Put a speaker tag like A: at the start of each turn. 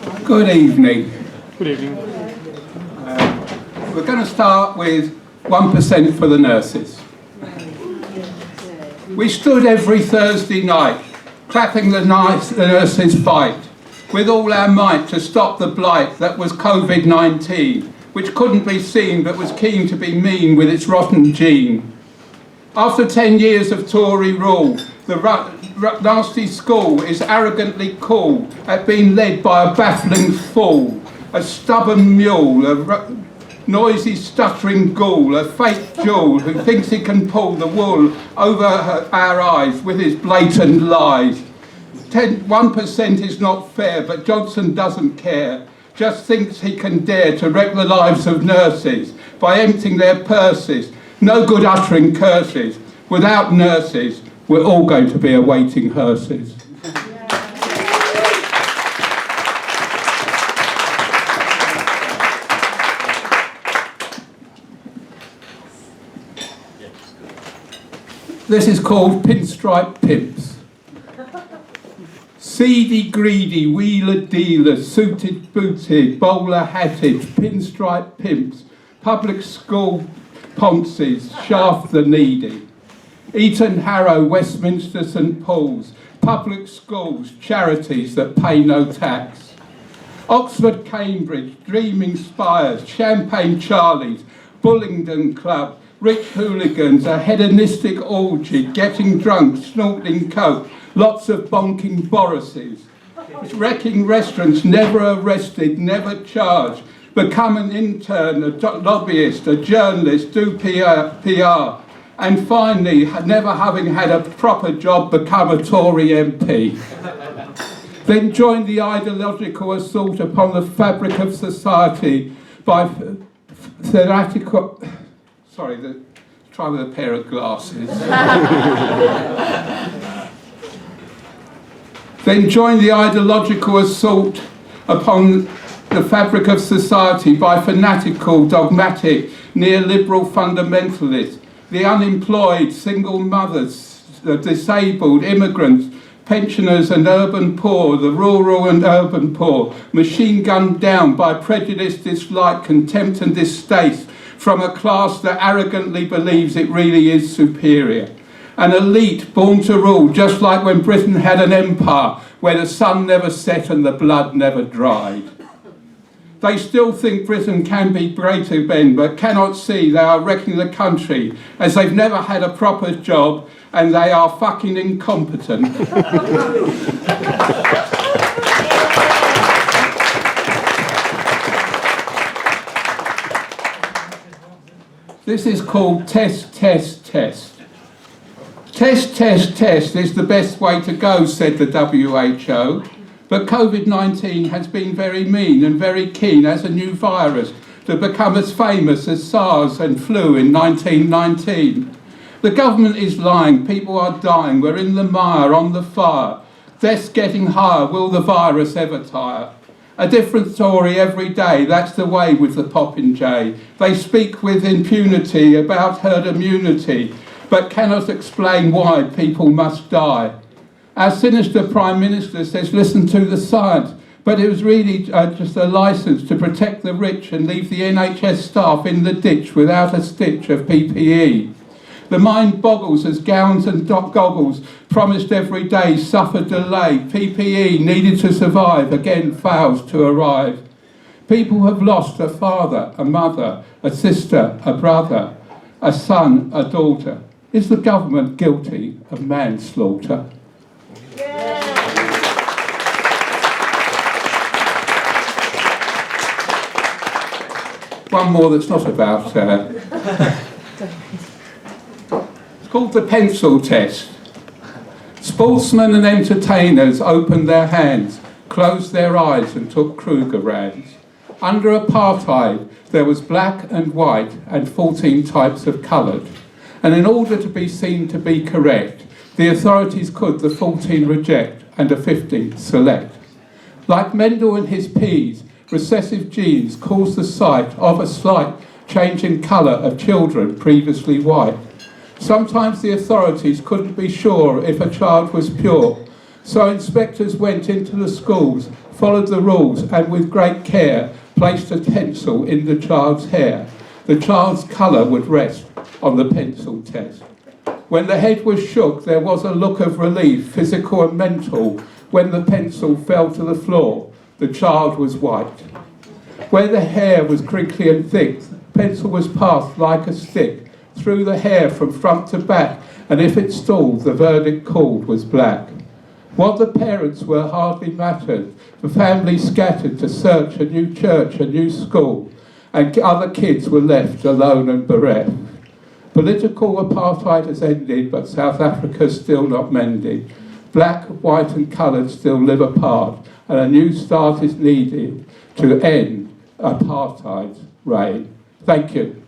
A: Good evening.
B: Good evening.
A: We're going to start with 1% for the nurses. We stood every Thursday night, clapping the nurses' fight, with all our might to stop the blight that was COVID-19, which couldn't be seen but was keen to be mean with its rotten gene. After 10 years of Tory rule, the nasty school is arrogantly cool at being led by a baffling fool, a stubborn mule, a noisy stuttering ghoul, a fake jewel who thinks he can pull the wool over our eyes with his blatant lies. 1% is not fair, but Johnson doesn't care, just thinks he can dare to wreck the lives of nurses by emptying their purses. No good uttering curses. Without nurses, we're all going to be awaiting hearses. This is called Pinstripe Pimps. Seedy, greedy, wheeler dealers, suited, booted, bowler hatted, pinstripe pimps, public school ponces, shaft the needy. Eton, Harrow, Westminster, St Paul's, public schools, charities that pay no tax. Oxford, Cambridge, dreaming spires, champagne Charlies, Bullingdon Club, rich hooligans, a hedonistic orgy, getting drunk, snorting coke, lots of bonking Borises, wrecking restaurants, never arrested, never charged, become an intern, a lobbyist, a journalist, do PR, and finally, never having had a proper job, become a Tory MP. Then join the ideological assault upon the fabric of society by theoretical... Sorry, try with a pair of glasses. Then join the ideological assault upon the fabric of society by fanatical, dogmatic, neoliberal fundamentalists, the unemployed, single mothers, the disabled, immigrants, pensioners and urban poor, the rural and urban poor, machine gunned down by prejudice, dislike, contempt and distaste from a class that arrogantly believes it really is superior. An elite born to rule, just like when Britain had an empire where the sun never set and the blood never dried. They still think Britain can be greater then, but cannot see they are wrecking the country as they've never had a proper job and they are fucking incompetent. This is called test, test, test. Test, test, test is the best way to go, said the WHO. But COVID-19 has been very mean and very keen as a new virus to become as famous as SARS and flu in 1919. The government is lying, people are dying, we're in the mire, on the fire. Deaths getting higher, will the virus ever tire? A different story every day, that's the way with the popinjay. They speak with impunity about herd immunity, but cannot explain why people must die. Our sinister Prime Minister says listen to the science, but it was really just a licence to protect the rich and leave the NHS staff in the ditch without a stitch of PPE. The mind boggles as gowns and goggles promised every day suffer delay. PPE needed to survive again fails to arrive. People have lost a father, a mother, a sister, a brother, a son, a daughter. Is the government guilty of manslaughter? One more that's not about... It's called the pencil test. Sportsmen and entertainers opened their hands, closed their eyes and took Krugerrands. Under apartheid, there was black and white and 14 types of coloured. And in order to be seen to be correct, the authorities could the 14 reject and the 15 select. Like Mendel and his peas, recessive genes cause the sight of a slight change in colour of children previously white. Sometimes the authorities couldn't be sure if a child was pure, So inspectors went into the schools, followed the rules, and with great care placed a pencil in the child's hair. The child's colour would rest on the pencil test. When the head was shook, there was a look of relief, physical and mental. When the pencil fell to the floor, the child was white. Where the hair was crinkly and thick, the pencil was passed like a stick through the hair from front to back, and if it stalled, the verdict called was black. What the parents were hardly mattered. The family scattered to search a new church, a new school, and other kids were left alone and bereft. Political apartheid has ended, but South Africa's still not mended. Black, white and coloured still live apart, and a new start is needed to end apartheid's reign. Thank you.